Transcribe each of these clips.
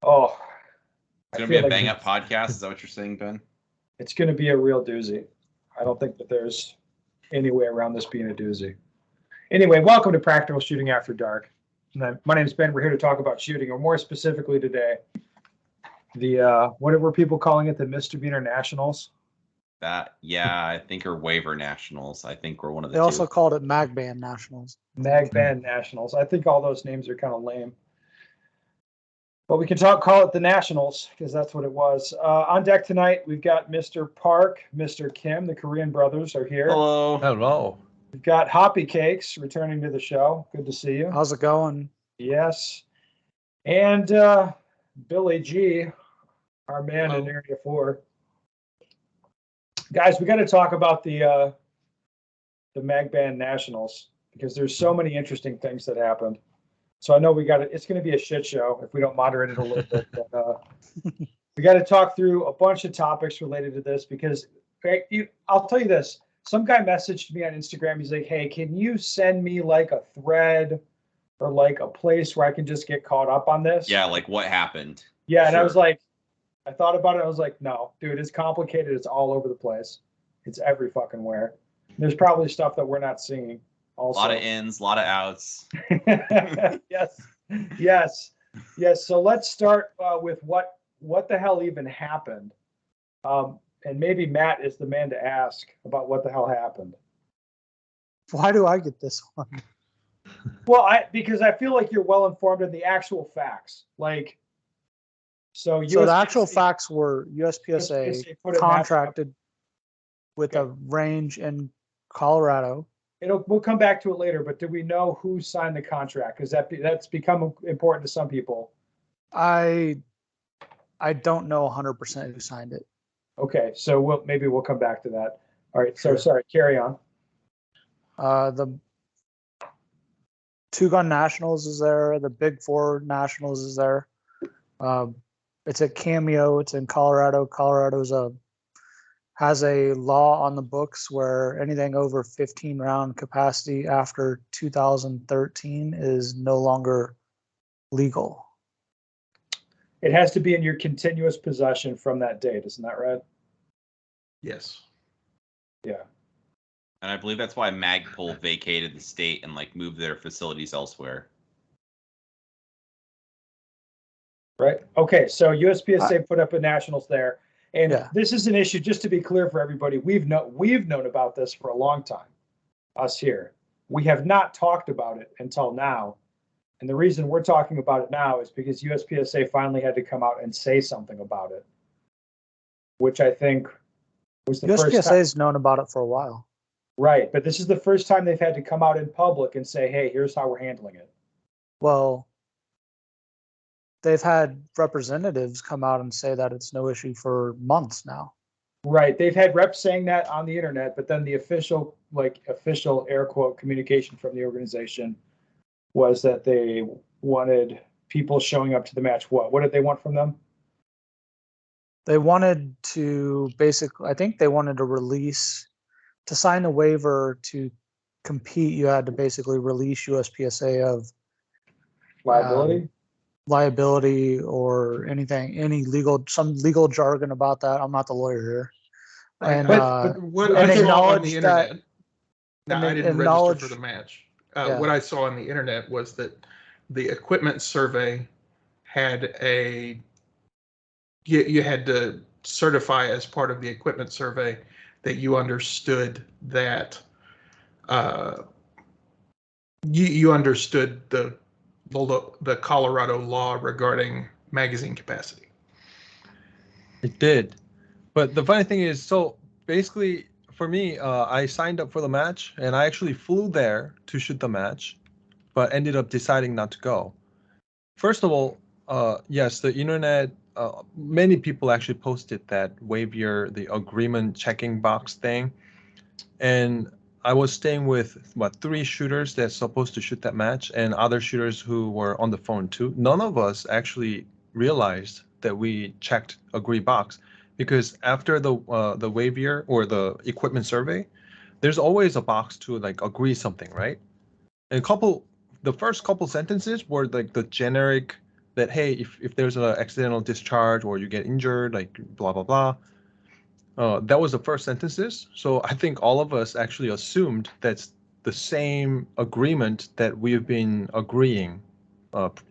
Oh, It's I gonna be feel a like bang up podcast. Is that what you're saying, Ben? it's going to be a real doozy. I don't think that there's any way around this being a doozy. Anyway, welcome to Practical Shooting After Dark. My name is Ben. We're here to talk about shooting, or more specifically today, the what were people calling it? The misdemeanor nationals. I think are waiver nationals. I think we're one of the They also two. called it Magban Nationals. Magban nationals. I think all those names are kind of lame. But we can call it the Nationals because that's what it was. On deck tonight, we've got Mr. Park, Mr. Kim, the Korean brothers are here. Hello. Hello. We've got Hoppy Cakes returning to the show. Good to see you. How's it going? Yes. And Billy G, our man Hello. in Area 4. Guys, we got to talk about the Magban Nationals because there's so many interesting things that happened. So I know it's going to be a shit show if we don't moderate it a little bit. But we got to talk through a bunch of topics related to this because I'll tell you this. Some guy messaged me on Instagram. He's like, hey, can you send me like a thread or like a place where I can just get caught up on this? Yeah, like what happened? Yeah, and I Sure. was like, I thought about it. I was like, no, dude, it's complicated. It's all over the place. It's every fucking where. There's probably stuff that we're not seeing. Also. A lot of ins, a lot of outs. yes. So let's start with what the hell even happened, and maybe Matt is the man to ask about what the hell happened. Why do I get this one? Well, because I feel like you're well informed in the actual facts. Like, so the actual facts were USPSA contracted with a range in Colorado. We'll come back to it later, but do we know who signed the contract? Because that's become important to some people. I don't know 100% who signed it. Okay, so maybe we'll come back to that. All right, so sorry, carry on. The Two Gun Nationals is there. The Big Four Nationals is there. It's a Cameo. It's in Colorado. Colorado's has a law on the books where anything over 15 round capacity after 2013 is no longer legal. It has to be in your continuous possession from that date, isn't that right? Yes. Yeah. And I believe that's why Magpul vacated the state and like moved their facilities elsewhere. Right. Okay. So USPSA put up a nationals there. And This is an issue, just to be clear for everybody, we've known about this for a long time, us here. We have not talked about it until now. And the reason we're talking about it now is because USPSA finally had to come out and say something about it, which I think was the first time. USPSA has known about it for a while. Right. But this is the first time they've had to come out in public and say, hey, here's how we're handling it. Well, they've had representatives come out and say that it's no issue for months now. Right. They've had reps saying that on the internet, but then the official air quote communication from the organization was that they wanted people showing up to the match. What did they want from them? They wanted to I think they wanted to sign a waiver to compete. You had to basically release USPSA of liability or anything, some legal jargon about that. I'm not the lawyer here. And what I saw on the internet, I didn't register for the match. What I saw on the internet was that the equipment survey had you had to certify as part of the equipment survey that you understood that you understood the Colorado law regarding magazine capacity. It did. But the funny thing is, so basically for me, I signed up for the match and I actually flew there to shoot the match, but ended up deciding not to go. First of all, yes, the internet, many people actually posted that the agreement checking box thing. And I was staying with 3 shooters that's supposed to shoot that match and other shooters who were on the phone too. None of us actually realized that we checked agree box, because after the waiver or the equipment survey, there's always a box to like agree something, right? And the first couple sentences were like the generic that, hey, if there's an accidental discharge or you get injured, like blah, blah, blah. That was the first sentences. So I think all of us actually assumed that's the same agreement that we've been agreeing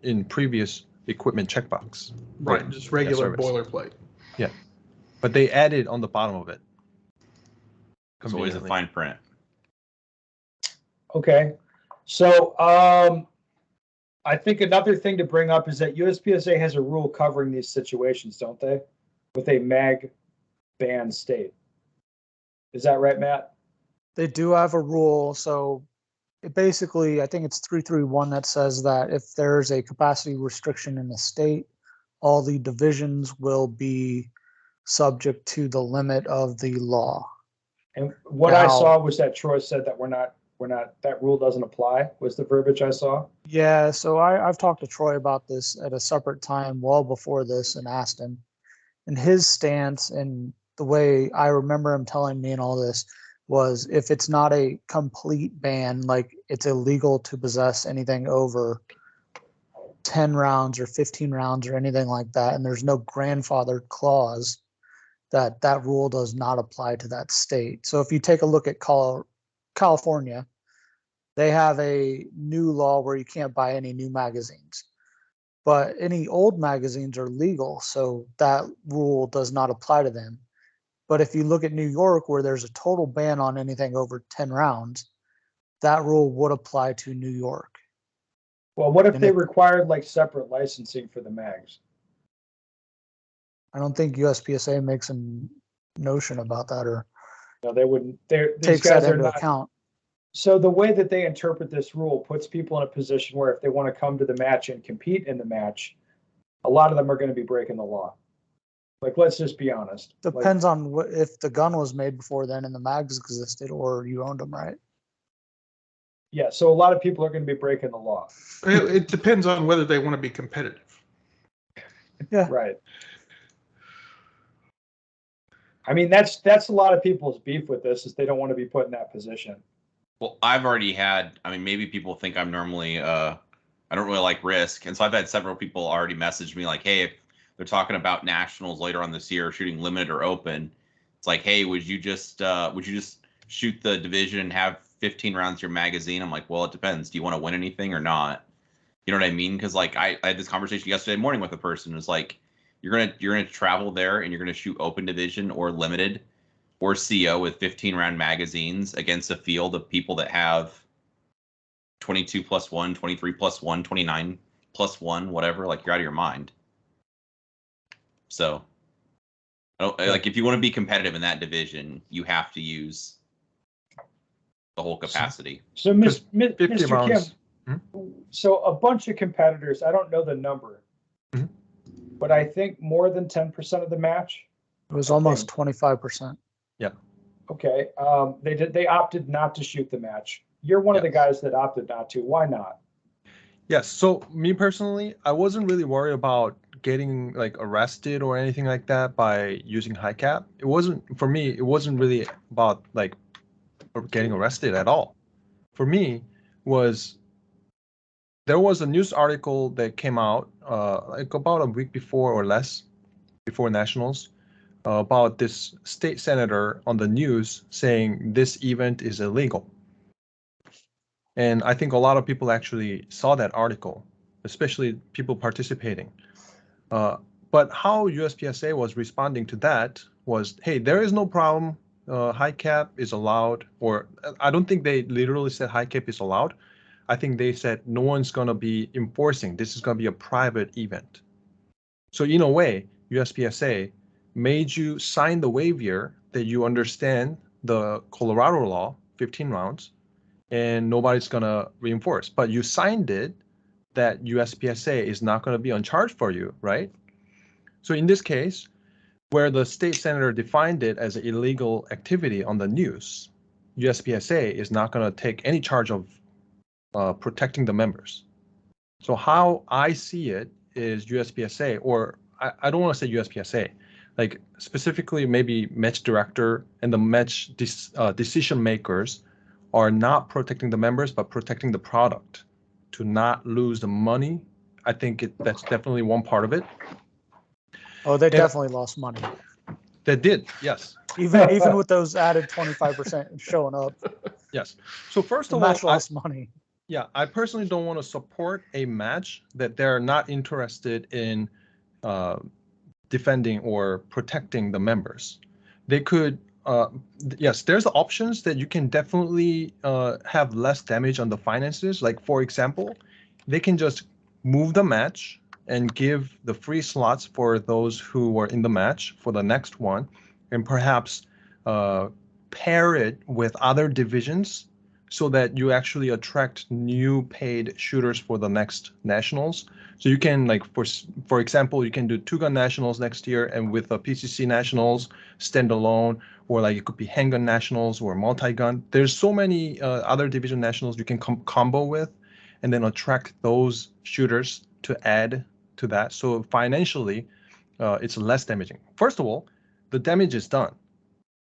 in previous equipment checkbox. Right, just regular boilerplate. Yeah, but they added on the bottom of it. It's always a fine print. Okay, so I think another thing to bring up is that USPSA has a rule covering these situations, don't they? With a mag ban state. Is that right, Matt? They do have a rule. So it basically, I think it's 331 that says that if there's a capacity restriction in the state, all the divisions will be subject to the limit of the law. And what I saw was that Troy said that we're not, that rule doesn't apply, was the verbiage I saw. Yeah, so I've talked to Troy about this at a separate time well before this and asked him. And his stance and the way I remember him telling me and all this was if it's not a complete ban, like it's illegal to possess anything over 10 rounds or 15 rounds or anything like that, and there's no grandfathered clause, that rule does not apply to that state. So if you take a look at California, they have a new law where you can't buy any new magazines, but any old magazines are legal, so that rule does not apply to them. But if you look at New York, where there's a total ban on anything over 10 rounds, that rule would apply to New York. Well, what if they required like separate licensing for the mags? I don't think USPSA makes a notion about that, or no, they wouldn't. Takes that into account. So the way that they interpret this rule puts people in a position where if they want to come to the match and compete in the match, a lot of them are going to be breaking the law. Like, let's just be honest. Depends on if the gun was made before then and the mags existed, or you owned them, right? Yeah, so a lot of people are going to be breaking the law. It depends on whether they want to be competitive. Yeah. Right. I mean, that's a lot of people's beef with this, is they don't want to be put in that position. Well, I've already had, I mean, maybe people think I'm normally, I don't really like risk. And so I've had several people already message me like, hey, if they're talking about nationals later on this year, shooting limited or open, it's like, hey, would you just shoot the division and have 15 rounds your magazine? I'm like, well, it depends. Do you want to win anything or not? You know what I mean? Because like I had this conversation yesterday morning with a person who's like, you're gonna travel there and you're gonna shoot open division or limited or CO with 15 round magazines against a field of people that have 22 plus 1, 23 plus 1, 29 plus 1, whatever. Like, you're out of your mind. So, like, if you want to be competitive in that division, you have to use the whole capacity. So, Mr. Kim, so a bunch of competitors, I don't know the number, but I think more than 10% of the match. It was almost 25%. Yeah. Okay. They opted not to shoot the match. You're one of the guys that opted not to. Why not? Yes. So me personally, I wasn't really worried about getting like arrested or anything like that by using high cap. It wasn't, for me, it wasn't really about like getting arrested at all. For me, there was a news article that came out like about a week before or less before nationals about this state senator on the news saying this event is illegal. And I think a lot of people actually saw that article, especially people participating. But how USPSA was responding to that was, hey, there is no problem. High cap is allowed, or I don't think they literally said high cap is allowed. I think they said no one's going to be enforcing. This is going to be a private event. So in a way, USPSA made you sign the waiver that you understand the Colorado law, 15 rounds, and nobody's going to reinforce. But you signed it that USPSA is not going to be on charge for you, right? So in this case, where the state senator defined it as an illegal activity on the news, USPSA is not going to take any charge of protecting the members. So how I see it is USPSA, or I don't want to say USPSA, like specifically maybe match director and the match decision makers are not protecting the members, but protecting the product to not lose the money. I think that's definitely one part of it. Oh, they definitely lost money. They did, yes. Even with those added 25% showing up. Yes. So first the of all, match lost money. Yeah, I personally don't want to support a match that they're not interested in defending or protecting the members. They could, yes, there's options that you can definitely have less damage on the finances. Like, for example, they can just move the match and give the free slots for those who were in the match for the next one, and perhaps pair it with other divisions so that you actually attract new paid shooters for the next nationals. So you can, like, for example, you can do 2-gun nationals next year, and with a PCC nationals standalone, or like it could be handgun nationals or multi-gun. There's so many other division nationals you can combo with, and then attract those shooters to add to that. So financially, it's less damaging. First of all, the damage is done.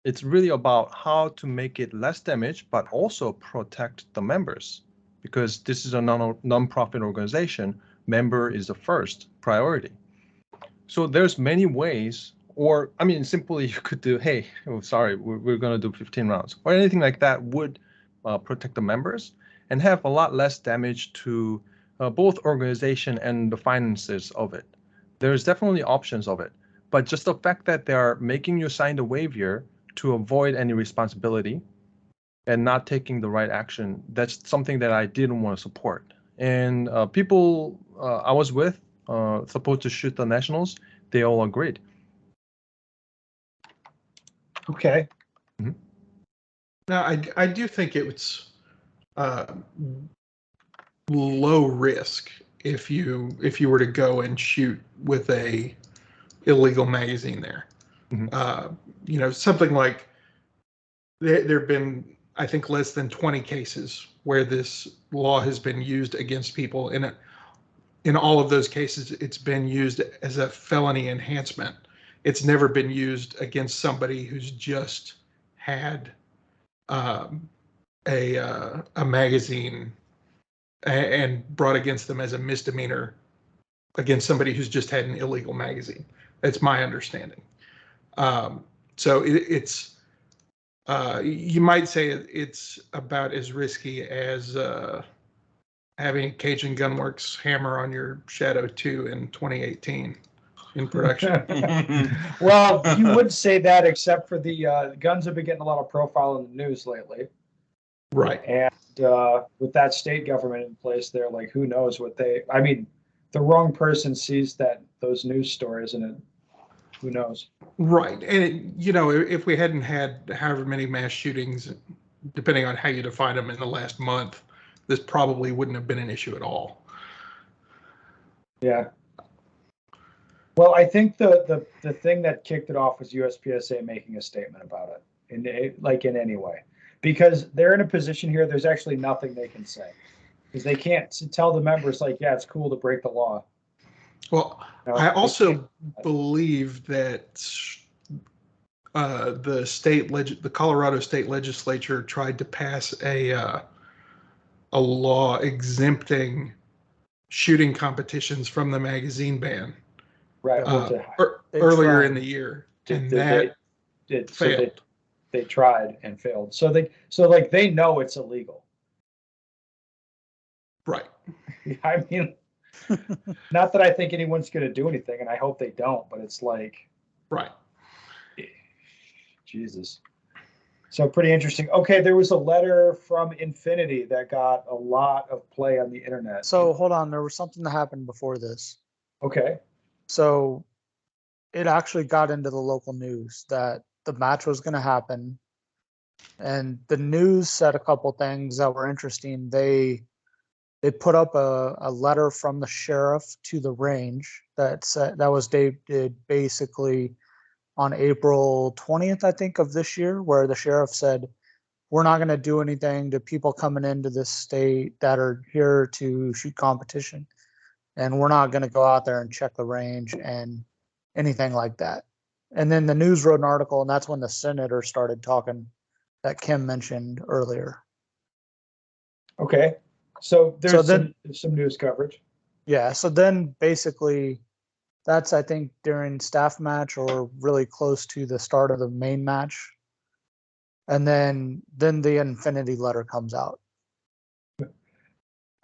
It's really about how to make it less damage, but also protect the members, because this is a non-profit organization. Member is the first priority. So there's many ways, or I mean, simply you could do, hey, oh, sorry, we're going to do 15 rounds, or anything like that would protect the members and have a lot less damage to both organization and the finances of it. There's definitely options of it, but just the fact that they are making you sign the waiver to avoid any responsibility and not taking the right action, that's something that I didn't want to support. And people I was with supposed to shoot the nationals, they all agreed. Okay. Mm-hmm. Now, I do think it's low risk if you were to go and shoot with a illegal magazine there. Mm-hmm. Something like there have been, I think, less than 20 cases where this law has been used against people. In all of those cases, it's been used as a felony enhancement. It's never been used against somebody who's just had a magazine and brought against them as a misdemeanor against somebody who's just had an illegal magazine. That's my understanding. So it's you might say it's about as risky as having Cajun Gunworks hammer on your Shadow 2 in 2018 in production. Well, you would say that, except for the guns have been getting a lot of profile in the news lately. Right. And with that state government in place there, like, who knows what I mean, the wrong person sees those news stories, and who knows? Right. And, if we hadn't had however many mass shootings, depending on how you define them, in the last month, this probably wouldn't have been an issue at all. Yeah. Well, I think the thing that kicked it off was USPSA making a statement about it, in any way, because they're in a position here. There's actually nothing they can say, because they can't tell the members, like, yeah, it's cool to break the law. Well, I also believe that the Colorado state legislature tried to pass a law exempting shooting competitions from the magazine ban. Right. Earlier in the year, and that failed. So they tried and failed. So they know it's illegal. Right. I mean, not that I think anyone's going to do anything, and I hope they don't, but it's like, right. Jesus. So pretty interesting. Okay, there was a letter from Infinity that got a lot of play on the internet. So hold on, there was something that happened before this. Okay. So it actually got into the local news that the match was going to happen, and the news said a couple things that were interesting. They put up a letter from the sheriff to the range that was dated basically on April 20th, I think, of this year, where the sheriff said, we're not going to do anything to people coming into this state that are here to shoot competition. And we're not going to go out there and check the range and anything like that. And then the news wrote an article, and that's when the senator started talking that Kim mentioned earlier. Okay. So there's some news coverage. Yeah, so then basically that's I think during staff match or really close to the start of the main match. And then the infinity letter comes out.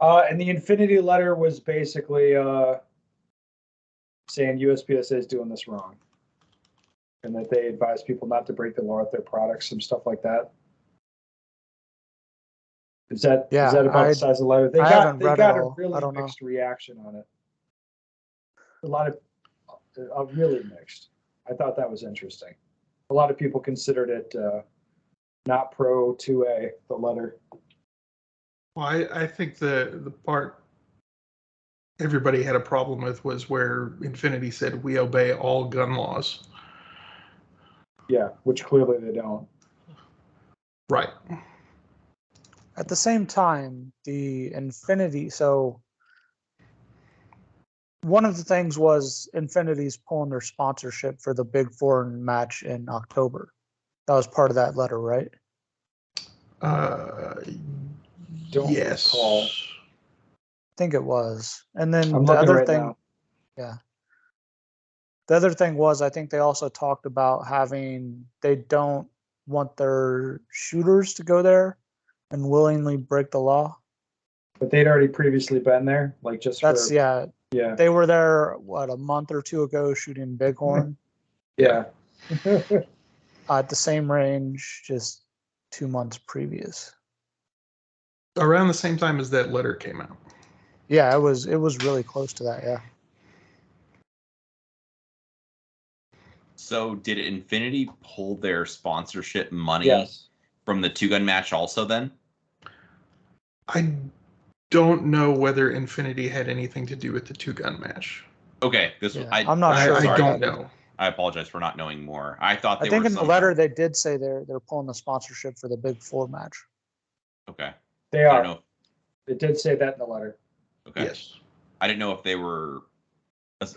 And the Infinity letter was basically saying USPSA is doing this wrong, and that they advise people not to break the law with their products, some stuff like that. Is that Yeah, about the size of the letter? I haven't read it a all. I really don't know. mixed reaction on it. A lot of really mixed. I thought that was interesting. A lot of people considered it not pro 2A, the letter. Well, I think the part everybody had a problem with was where Infinity said we obey all gun laws. Yeah, which clearly they don't. Right. At the same time, the Infinity, so one of the things was Infinity's pulling their sponsorship for the Big Four match in October. That was part of that letter, right? Don't Yes. recall. I think it was. And then I'm the looking other right thing, now. yeah. The other thing was, I think they also talked about they don't want their shooters to go there and willingly break the law. But they'd already previously been there, like just That's, for yeah, yeah. they were there, what, a month or two ago shooting Bighorn Yeah. at the same range, just 2 months previous. Around the same time as that letter came out. Yeah, it was really close to that, yeah. So did Infinity pull their sponsorship money Yes. from the 2-gun match also then? I don't know whether Infinity had anything to do with the 2-gun match. Okay, Yeah, I'm not I, sure I about don't that know. either. I apologize for not knowing more. I thought I they think were in the somehow... letter they did say they're pulling the sponsorship for the Big Four match. Okay. They I are. don't know. It did say that in the letter. Okay. Yes. I didn't know if they were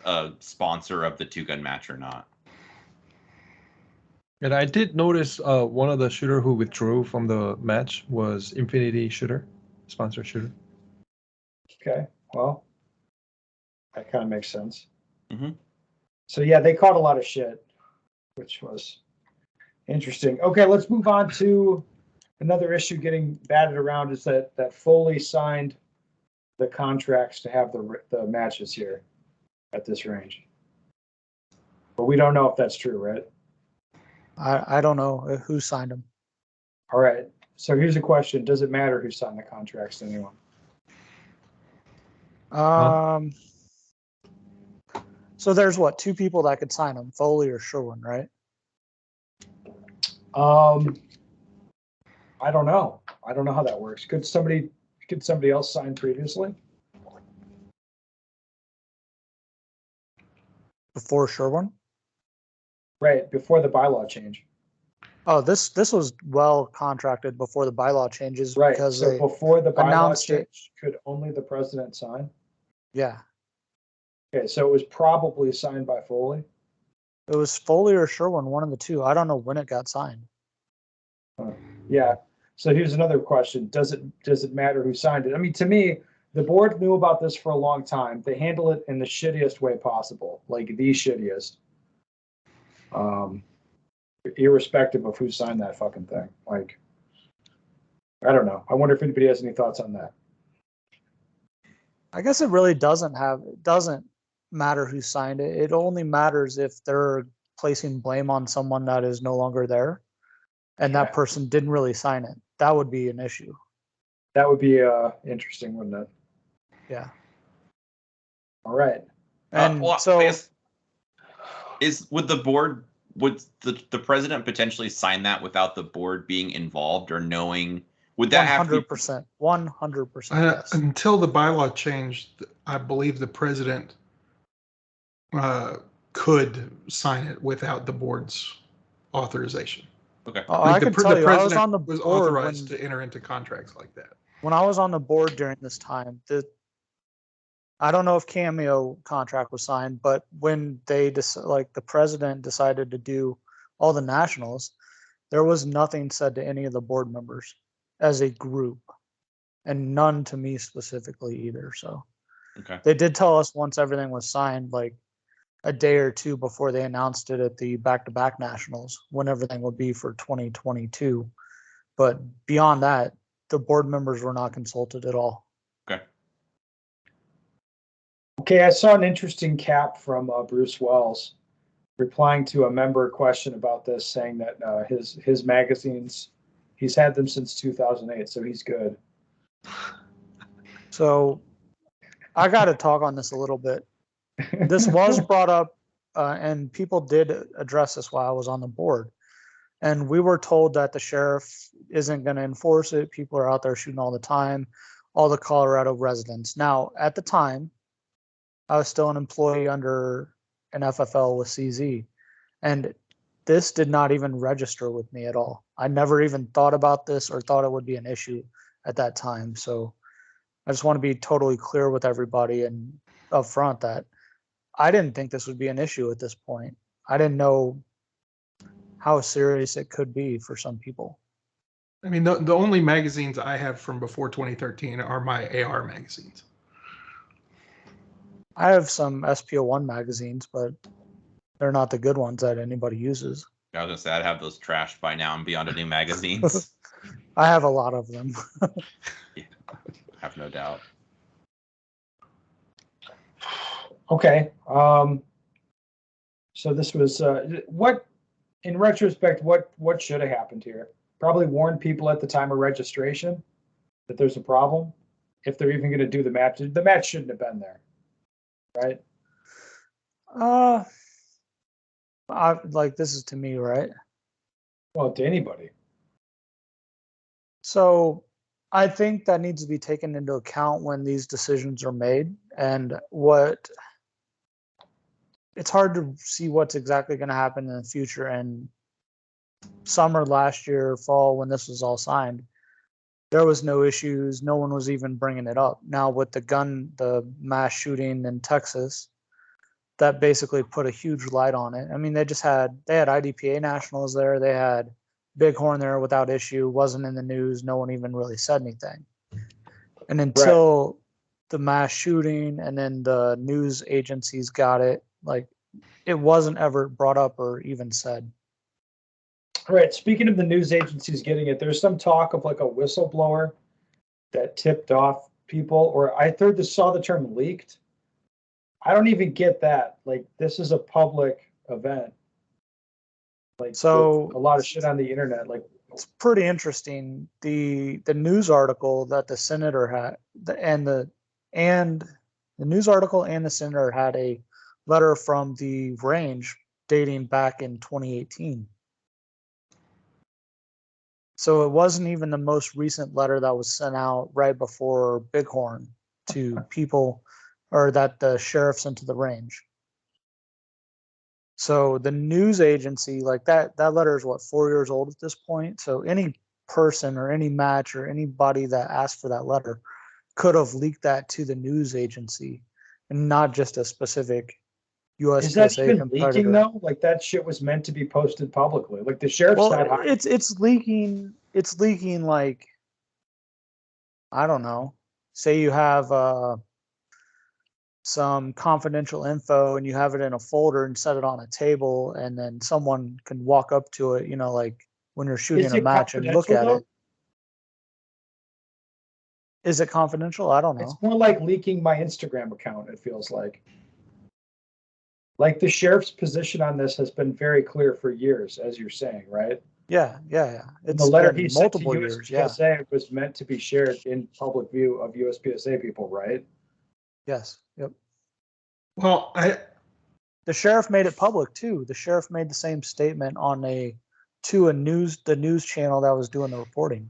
a sponsor of the 2-gun match or not. And I did notice one of the shooter who withdrew from the match was Infinity Shooter, sponsor shooter. Okay. Well, that kind of makes sense. Mm-hmm. So yeah, they caught a lot of shit, which was interesting. Okay, let's move on to another issue getting batted around is that Foley signed the contracts to have the matches here at this range. But we don't know if that's true, right? I don't know who signed them. All right. So here's a question. Does it matter who signed the contracts to anyone? So there's what, two people that could sign them, Foley or Sherwin, right? I don't know. I don't know how that works. Could somebody else sign previously? Before Sherwin? Right, before the bylaw change. Oh, this was well contracted before the bylaw changes Right. because So they before the bylaw announced it. change, could only the president sign? Yeah. Okay, so it was probably signed by Foley. It was Foley or Sherwin, one of the two. I don't know when it got signed. Yeah. So here's another question. Does it matter who signed it? I mean, to me, the board knew about this for a long time. They handle it in the shittiest way possible, like the shittiest. Irrespective of who signed that fucking thing. Like, I don't know. I wonder if anybody has any thoughts on that. I guess it really doesn't matter who signed it. It only matters if they're placing blame on someone that is no longer there and that person didn't really sign it. That would be an issue. That would be interesting, wouldn't it? Yeah. All right. And well, so I guess, would the president potentially sign that without the board being involved or knowing? Would that have to be 100%? 100%. Yes. Until the bylaw changed, I believe the president could sign it without the board's authorization. Okay. I can tell you, I was on the was board authorized to enter into contracts like that. when I was on the board during this time. I don't know if Cameo contract was signed, but when they the president decided to do all the nationals, there was nothing said to any of the board members as a group, and none to me specifically either. So Okay. They did tell us once everything was signed, like a day or two before they announced it at the back-to-back nationals, when everything would be for 2022. But beyond that, the board members were not consulted at all. Okay. Okay, I saw an interesting cap from Bruce Wells replying to a member question about this, saying that his magazines, he's had them since 2008, so he's good. So I got to talk on this a little bit. This was brought up, and people did address this while I was on the board. And we were told that the sheriff isn't going to enforce it. People are out there shooting all the time, all the Colorado residents. Now, at the time, I was still an employee under an FFL with CZ. And this did not even register with me at all. I never even thought about this or thought it would be an issue at that time. So I just want to be totally clear with everybody and upfront that I didn't think this would be an issue at this point. I didn't know how serious it could be for some people. I mean, the only magazines I have from before 2013 are my AR magazines. I have some SPO1 magazines, but they're not the good ones that anybody uses. I was gonna say I'd have those trashed by now and be on to new magazines. I have a lot of them. Yeah, have no doubt. Okay. So this was what, in retrospect, what should have happened here? Probably warn people at the time of registration that there's a problem. If they're even going to do the match shouldn't have been there, right? Like this is to me, right? Well, to anybody. So I think that needs to be taken into account when these decisions are made, and it's hard to see what's exactly going to happen in the future. And summer last year, fall, when this was all signed, there was no issues. No one was even bringing it up. Now with the mass shooting in Texas, that basically put a huge light on it. I mean, they had IDPA nationals there. They had Bighorn there without issue, wasn't in the news. No one even really said anything. And until the mass shooting and then the news agencies got it, like it wasn't ever brought up or even said. All right. Speaking of the news agencies getting it, there's some talk of like a whistleblower that tipped off people, or I saw the term leaked. I don't even get that. Like, this is a public event. Like, so a lot of shit on the internet. Like, it's pretty interesting. The news article that the senator had, the news article and the senator had a letter from the range dating back in 2018. So it wasn't even the most recent letter that was sent out right before Bighorn to people, or that the sheriff sent to the range. So the news agency, like that letter is 4 years old at this point. So any person or any match or anybody that asked for that letter could have leaked that to the news agency, and not just a specific USPSA is that even competitor. leaking though? Like, that shit was meant to be posted publicly. Like, the sheriff's not hiding. It's leaking. It's leaking like, I don't know. Say you have some confidential info and you have it in a folder and set it on a table, and then someone can walk up to it, like when you're shooting Is a it match and look at confidential, it. Is it confidential? I don't know. It's more like leaking my Instagram account, it feels like. Like, the sheriff's position on this has been very clear for years, as you're saying, right? Yeah. And the letter been he sent to multiple years. Yeah. USPSA was meant to be shared in public view of USPSA people, right? Yes. Yep. Well, The sheriff made it public too. The sheriff made the same statement on the news channel that was doing the reporting.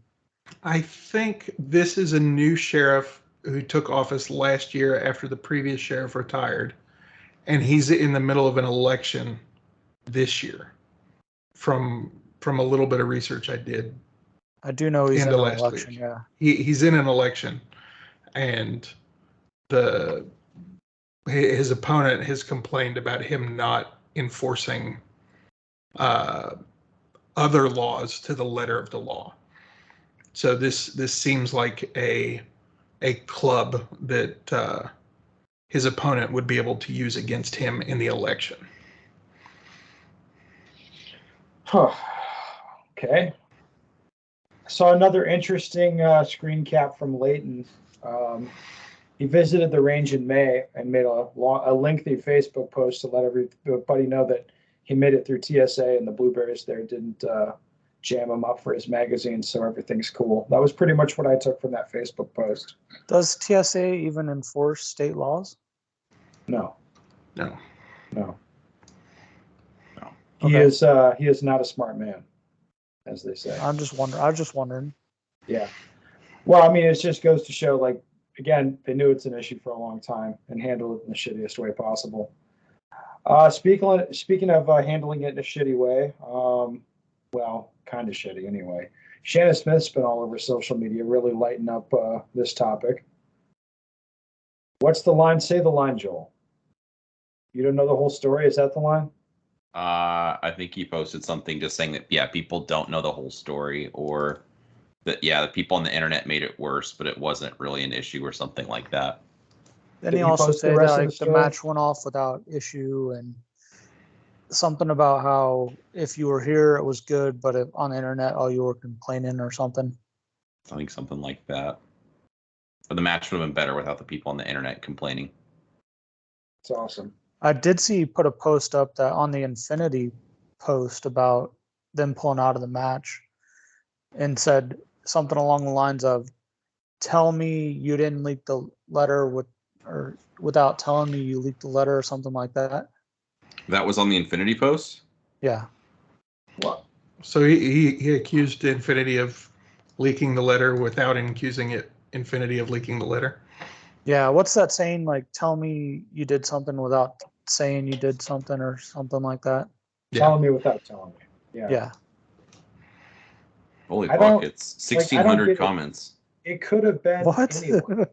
I think this is a new sheriff who took office last year after the previous sheriff retired, and he's in the middle of an election this year. From a little bit of research I did, I do know he's in an last election. week. Yeah. He's in an election, and his opponent has complained about him not enforcing other laws to the letter of the law. So this seems like a club that his opponent would be able to use against him in the election. Okay. Saw another interesting screen cap from Leighton. He visited the range in May and made a lengthy Facebook post to let everybody know that he made it through TSA and the blueberries there didn't jam him up for his magazine, so everything's cool. That was pretty much what I took from that Facebook post. Does TSA even enforce state laws? No, No. no. Okay. He is not a smart man, as they say. I was just wondering. Yeah. Well, I mean, it just goes to show, like, again, they knew it's an issue for a long time and handled it in the shittiest way possible. Speaking of handling it in a shitty way, well, kind of shitty anyway. Shannon Smith's been all over social media, really lighting up this topic. What's the line? Say the line, Joel. You don't know the whole story? Is that the line? I think he posted something just saying that, yeah, people don't know the whole story, or that, yeah, the people on the internet made it worse, but it wasn't really an issue or something like that. Then Did he he also post the said that rest of the like, the story? match went off without issue and something about how if you were here it was good, but on the internet all you were complaining or something. I think something like that. But the match would have been better without the people on the internet complaining. It's awesome. I did see you put a post up that on the Infinity post about them pulling out of the match and said something along the lines of, tell me you didn't leak the letter without telling me you leaked the letter or something like that. That was on the Infinity post? Yeah. Well, So he accused Infinity of leaking the letter without accusing Infinity of leaking the letter. Yeah. What's that saying? Like, tell me you did something without saying you did something or something like that. telling me without telling me. Yeah. Yeah. Holy I don't- buckets. like, I don't 1,600 get it. comments. It could have been What? anyone.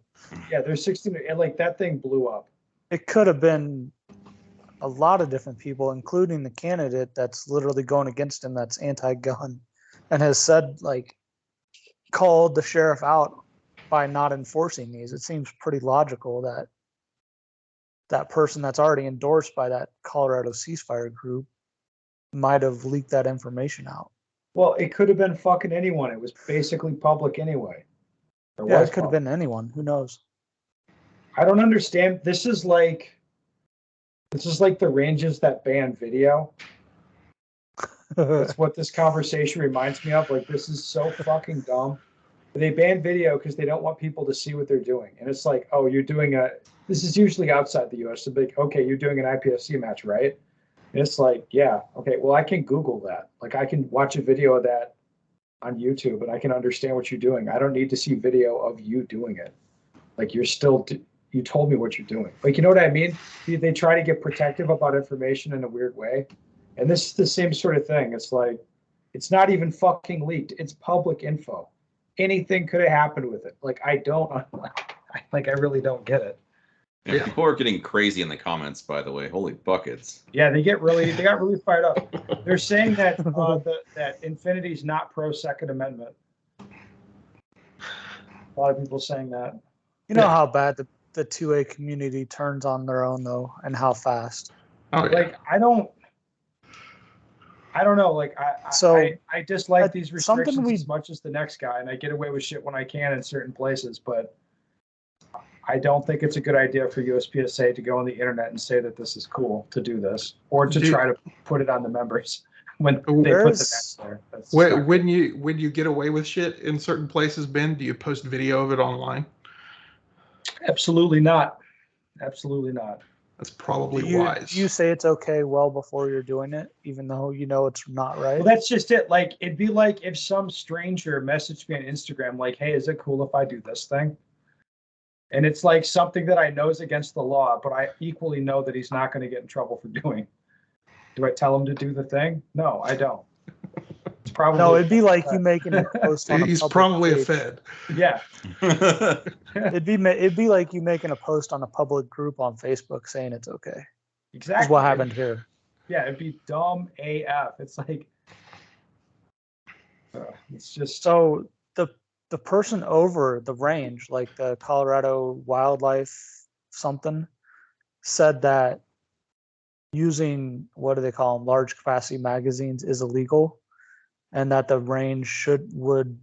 Yeah, there's 16, and like that thing blew up. It could have been a lot of different people, including the candidate that's literally going against him that's anti-gun and has said, like, called the sheriff out by not enforcing these. It seems pretty logical that that person that's already endorsed by that Colorado ceasefire group might have leaked that information out. Well, it could have been fucking anyone. It was basically public anyway. Yeah, it could have been anyone. Who knows? I don't understand. This is like the ranges that ban video. That's what this conversation reminds me of. Like, this is so fucking dumb. They ban video because they don't want people to see what they're doing. And it's like, oh, you're doing this is usually outside the US. So like, okay, you're doing an IPSC match, right? And it's like, yeah, okay, well, I can Google that. Like, I can watch a video of that on YouTube and I can understand what you're doing. I don't need to see video of you doing it. Like, you told me what you're doing. Like, you know what I mean? They try to get protective about information in a weird way. And this is the same sort of thing. It's like, it's not even fucking leaked. It's public info. Anything could have happened with it. Like, I really don't get it. Yeah, people are getting crazy in the comments, by the way. Holy buckets. Yeah, they got really fired up. They're saying that that Infinity's not pro Second Amendment. A lot of people saying that. You know how bad the 2A community turns on their own, though, and how fast. Oh, yeah. Like, I don't know. Like, I dislike these restrictions as much as the next guy, and I get away with shit when I can in certain places, but I don't think it's a good idea for USPSA to go on the internet and say that this is cool to do this, or to try to put it on the members when they put the match there. That's when you get away with shit in certain places, Ben, do you post video of it online? Absolutely not. Absolutely not. That's probably wise. You say it's okay well before you're doing it, even though you know it's not right. Well, that's just it. Like, it'd be like if some stranger messaged me on Instagram, like, hey, is it cool if I do this thing? And it's like something that I know is against the law, but I equally know that he's not going to get in trouble for doing. Do I tell him to do the thing? No, I don't. It's probably no. It'd be like you making a post on. He's probably a Fed. Yeah. It'd be like you making a post on a public group on Facebook saying it's okay. Exactly. Is what happened here. Yeah, it'd be dumb AF. It's like, it's just so the person over the range, like the Colorado Wildlife something, said that using, what do they call them, large capacity magazines is illegal, and that the range would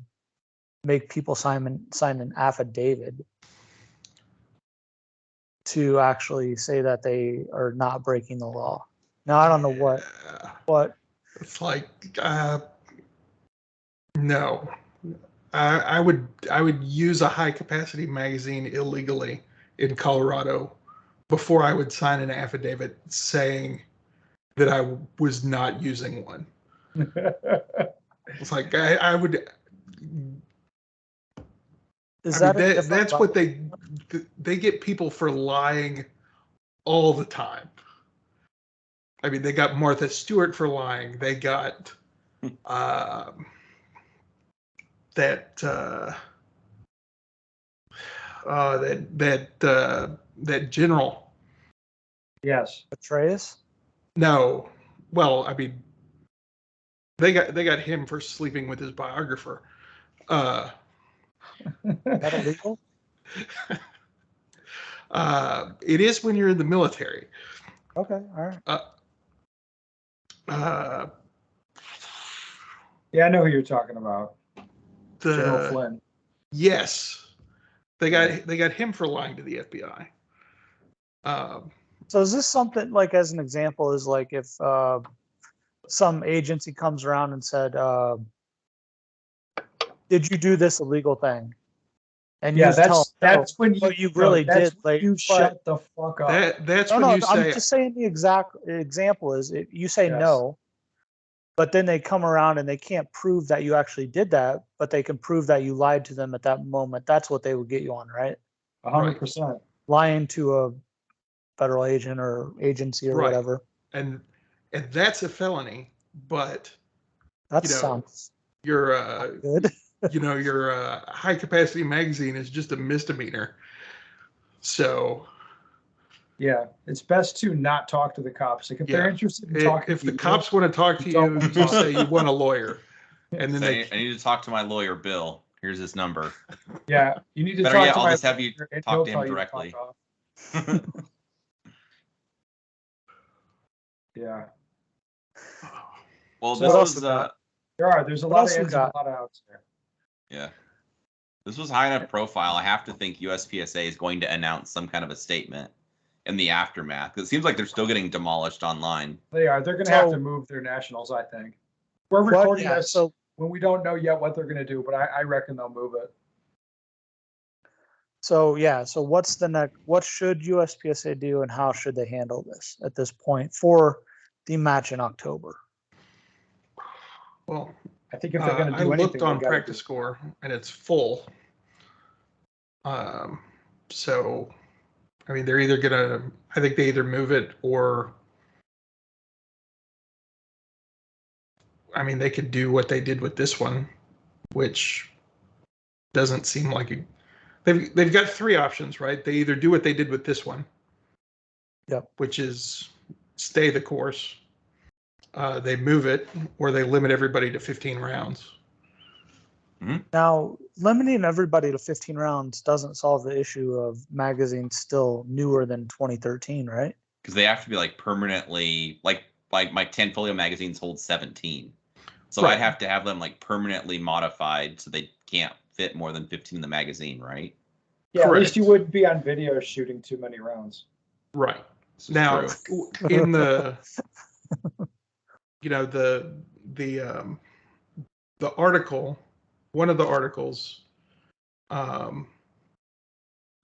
make people sign an affidavit to actually say that they are not breaking the law. Now I don't know what It's like, no. I would use a high capacity magazine illegally in Colorado before I would sign an affidavit saying that I was not using one. It's like I would. is I that mean, a different that's what they get people for lying all the time. I mean, they got Martha Stewart for lying. They got that general. Yes. Petraeus? No, well, I mean, they got him for sleeping with his biographer. Is that illegal? It is when you're in the military. Okay, all right. Yeah, I know who you're talking about. General Flynn. Yes, they got him for lying to the FBI. So is this something, like, as an example, is like if some agency comes around and said, did you do this illegal thing? And Yeah, you just tell that's them, when no, you really that's did. when Like, you shut the fuck up. That's no, when no, you I'm say, just saying the exact example is you say Yes. no, but then they come around and they can't prove that you actually did that, but they can prove that you lied to them at that moment. That's what they would get you on, right? 100%. Lying to a federal agent or agency or Right. whatever. and that's a felony, but That you know, sounds your good. your high capacity magazine is just a misdemeanor. So Yeah, it's best to not talk to the cops. Like if they're Yeah. interested in talking if to the you, cops want to talk to you don't you, want to just talk. say you want a lawyer, and then Say, they I need to talk to my lawyer, Bill. Here's his number. Yeah, you need to Better talk yet, to I'll my just have you lawyer and talk he'll to him tell you directly. fuck off. Yeah. Well, So this what else was we got? There's a What lot else of we ins and a got? lot of outs there. yeah. This was high enough profile. I have to think USPSA is going to announce some kind of a statement in the aftermath. It seems like they're still getting demolished online. They are. They're going to have to So- move their nationals, I think. We're What- recording yeah, this so when we don't know yet what they're going to do, but I reckon they'll move it. So what's the next? What should USPSA do, and how should they handle this at this point for the match in October? well, I think if they're going to I do anything, looked on they gotta Practice Score and it's full. So, I mean, they're either gonna. I think they either move it or. I mean, they could do what they did with this one, which doesn't seem like a. They've got three options, right? They either do what they did with this one. Yep. Which is stay the course. They move it, or they limit everybody to 15 rounds. Now, limiting everybody to 15 rounds doesn't solve the issue of magazines still newer than 2013, right? Because they have to be like permanently, like my 10 folio magazines hold 17. So Right. I'd have to have them like permanently modified so they can't fit more than 15 in the magazine, right? Yeah, at Correct. least you wouldn't be on video shooting too many rounds. Right. This is Now, true. in the, the article, one of the articles, the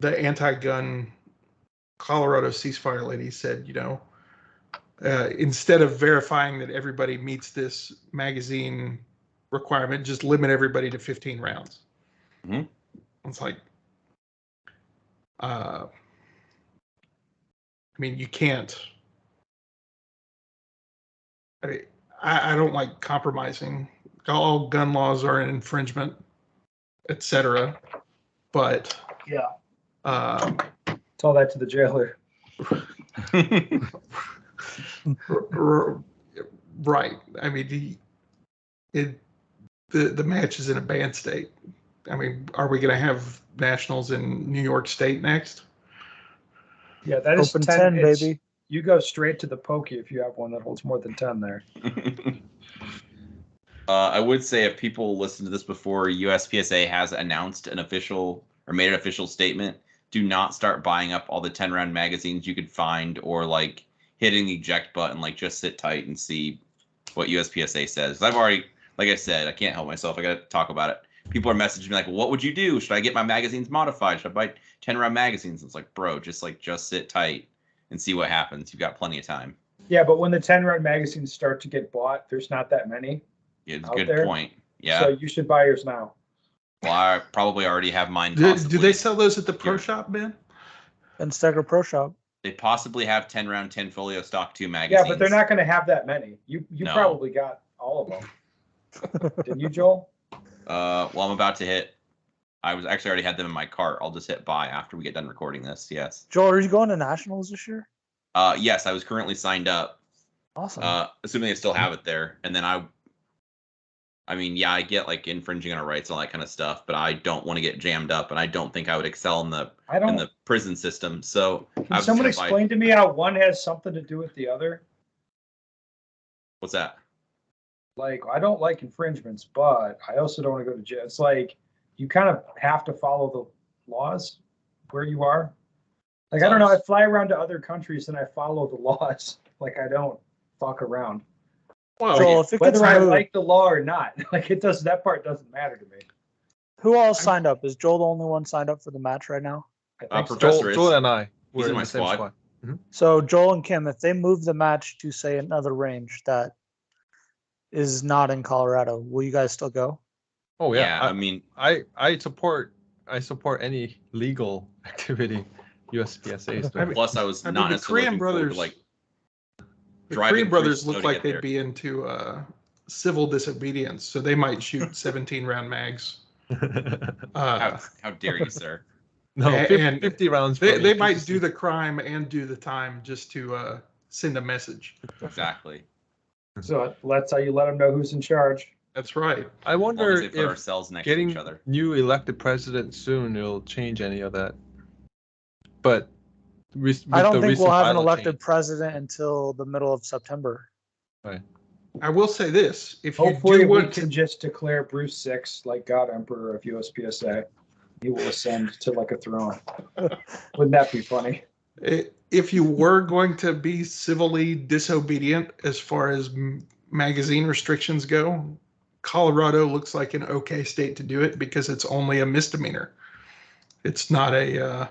anti-gun Colorado ceasefire lady said, instead of verifying that everybody meets this magazine requirement, just limit everybody to 15 rounds. Mhm. It's like, I mean, you can't. I don't like compromising. All gun laws are an infringement, etc. But Yeah. Tell that to the jailer. Right. I mean, the match is in a banned state. I mean, are we going to have nationals in New York State next? Yeah, that is Open 10, 10, it's- baby. You go straight to the pokey if you have one that holds more than 10 there. I would say if people listen to this before, USPSA has announced an official or made an official statement. Do not start buying up all the 10-round magazines you could find, or like hitting the eject button. Like, just sit tight and see what USPSA says. I've already, like I said, I can't help myself. I got to talk about it. People are messaging me like, "What would you do? Should I get my magazines modified? Should I buy 10-round magazines?" It's like, bro, just sit tight and see what happens. You've got plenty of time. Yeah, but when the 10-round magazines start to get bought, there's not that many. Yeah, it's a Out good there? point. Yeah. So you should buy yours now. Well, I probably already have mine. Do Possibly. they sell those at the pro Here. shop, Ben? And Steger Pro Shop. They possibly have 10-round 10 folio stock 2 Yeah, magazines. but they're not going to have that many. You No. probably got all of them. Didn't you, Joel? Well, I'm about to hit. I was actually already had them in my cart. I'll just hit buy after we get done recording this. Yes. Joel, are you going to nationals this year? Yes, I was currently signed up. Awesome. Assuming they still have it there, and then I mean, yeah, I get like infringing on our rights and all that kind of stuff, but I don't want to get jammed up, and I don't think I would excel in the prison system. So, Can someone explain to me how one has something to do with the other? What's that? Like, I don't like infringements, but I also don't want to go to jail. It's like you kind of have to follow the laws where you are. Like, I don't know. I fly around to other countries and I follow the laws. Like, I don't fuck around. Well, Joel, if it gets Whether I moved, like the law or not, like that part doesn't matter to me. who all signed up? Is Joel the only one signed up for the match right now? I think so. Professor is. Joel and I He's were in my the same squad. So Joel and Kim, if they move the match to say another range that is not in Colorado, will you guys still go? Oh yeah, I mean, I support any legal activity USPSA is doing. plus I was I mean, not the necessarily Korean looking forward to, brothers- like The driving Korean through brothers snow look to like get they'd there. be into civil disobedience, so they might shoot 17 round mags. how dare you, sir? No, and 50 rounds. They, for me, they might 50. do the crime and do the time just to send a message. Exactly. So that's how you let them know who's in charge. That's right. I As long wonder as they put our if cells next to getting each other. new elected president soon will change any of that. But I don't think we'll have an bylaw elected change- president until the middle of September. I will say this: if you Hopefully, do we want can to, just declare Bruce Six like God Emperor of USPSA. He will ascend to like a throne. Wouldn't that be funny? if you were going to be civilly disobedient as far as magazine restrictions go, Colorado looks like an okay state to do it because it's only a misdemeanor. It's not a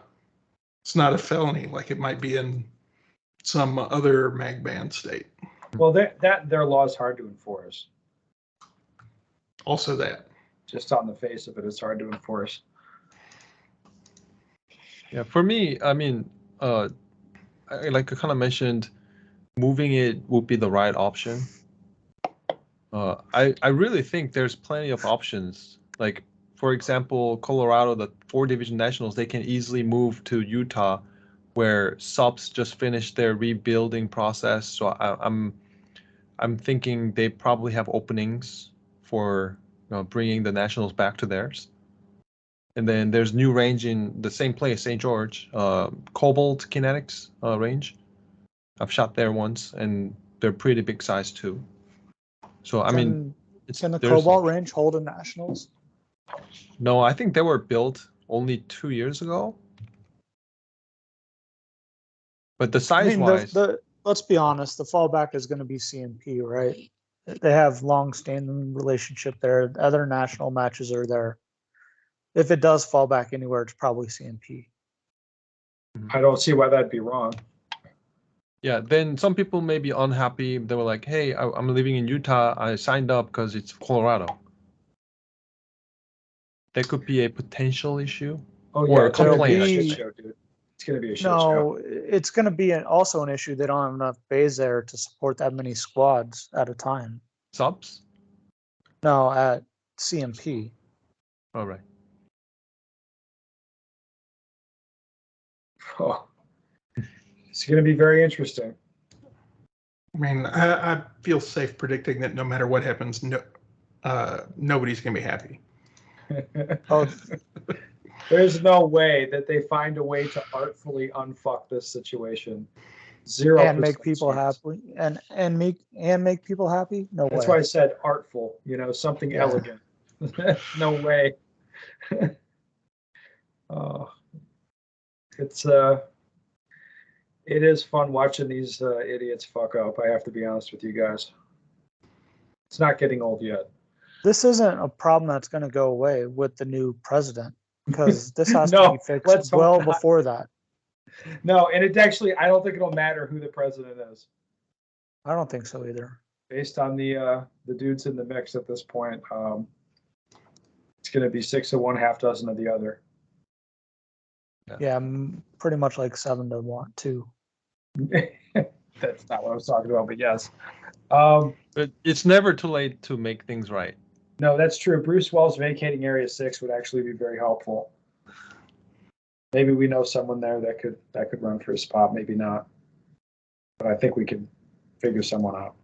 felony like it might be in some other mag ban state. Well, their law is hard to enforce. Also that. Just on the face of it, it's hard to enforce. Yeah, for me, I mean, like I kind of mentioned, moving it would be the right option. I really think there's plenty of options. Like, for example, Colorado, the 4-division nationals, they can easily move to Utah, where subs just finished their rebuilding process. So I'm thinking they probably have openings for bringing the nationals back to theirs. And then there's new range in the same place, St. George, Cobalt Kinetics range. I've shot there once, and they're pretty big size too. So I mean, can the there's- Cobalt range hold a nationals? No, I think they were built only 2 years ago. But the I size mean, wise, let's be honest, the fallback is going to be CMP, right? They have long-standing relationship there. Other national matches are there. If it does fall back anywhere, it's probably CMP. I don't see why that'd be wrong. yeah, then some people may be unhappy. They were like, hey, I'm living in Utah. I signed up because it's Colorado. That could be a potential issue. Oh Or yeah, it's gonna be a complaint. shit show, dude. It's gonna be a shit show. No, it's going to be also an issue. They don't have enough bays there to support that many squads at a time. Subs? No, at CMP. All right. Oh. It's gonna be very interesting. I mean, I feel safe predicting that no matter what happens, nobody's gonna be happy. Oh, There's no way that they find a way to artfully unfuck this situation. 0% And make people chance. happy and make people happy? No That's way. why I said artful, something Yeah. elegant. No way. Oh, it is fun watching these idiots fuck up. I have to be honest with you guys. It's not getting old yet. This isn't a problem that's going to go away with the new president because this has No, to be let's fixed hope well not. before that. No, and it actually, I don't think it'll matter who the president is, I don't think so either. based on the dudes in the mix at this point. It's going to be 6 of one, half dozen of the other. Yeah, pretty much like 7 to 1, 2. That's not what I was talking about, but yes. But it's never too late to make things right. No, that's true. Bruce Wells vacating Area 6 would actually be very helpful. Maybe we know someone there that could run for a spot, maybe not. But I think we can figure someone out.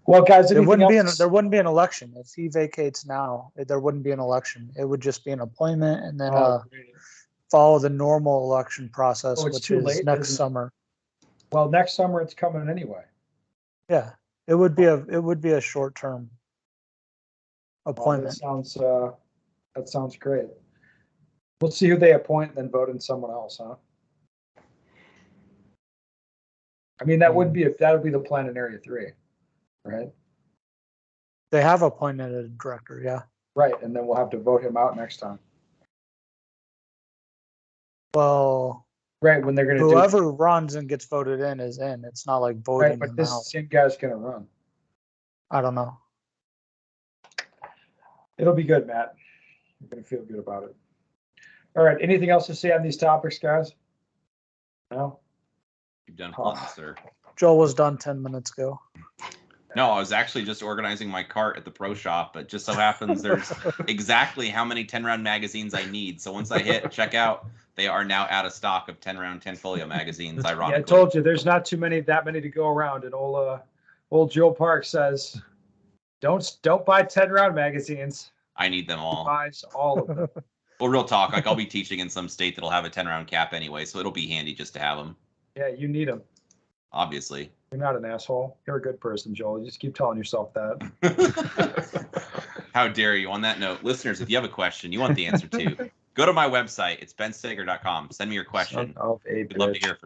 Well, guys, There wouldn't be an else? election if he vacates now. There wouldn't be an election. It would just be an appointment and then Oh, great. follow the normal election process, Oh, it's which too is late, next isn't it? summer. Well, next summer it's coming anyway. Yeah, it would be a short term Well, appointment. that sounds great. We'll see who they appoint and then vote in someone else, huh? I mean, that would be the plan in Area 3, right? They have appointed a director. Yeah. Right, and then we'll have to vote him out next time. Well, Right, when they're going to do whoever runs and gets voted in is in. It's not like right, voting but him this out. same guy's going to run. I don't know. It'll be good, Matt. You're going to feel good about it. All right, anything else to say on these topics, guys? No? You've done plenty, sir. Joel was done 10 minutes ago. No, I was actually just organizing my cart at the pro shop, but just so happens there's exactly how many 10-round magazines I need. So once I hit checkout, they are now out of stock of 10-round 10 folio magazines, ironically. Yeah, I told you, there's not that many to go around. And old Joe Park says, don't buy 10-round magazines. I need them He all. buys all of them. Well, real talk, like I'll be teaching in some state that'll have a 10-round cap anyway, so it'll be handy just to have them, Yeah, you need them. obviously. You're not an asshole. You're a good person, Joel. You just keep telling yourself that. How dare you? On that note, listeners, if you have a question you want the answer to, go to my website. It's bensteger.com. Send me your question. Son of a We'd love to bitch. hear from you.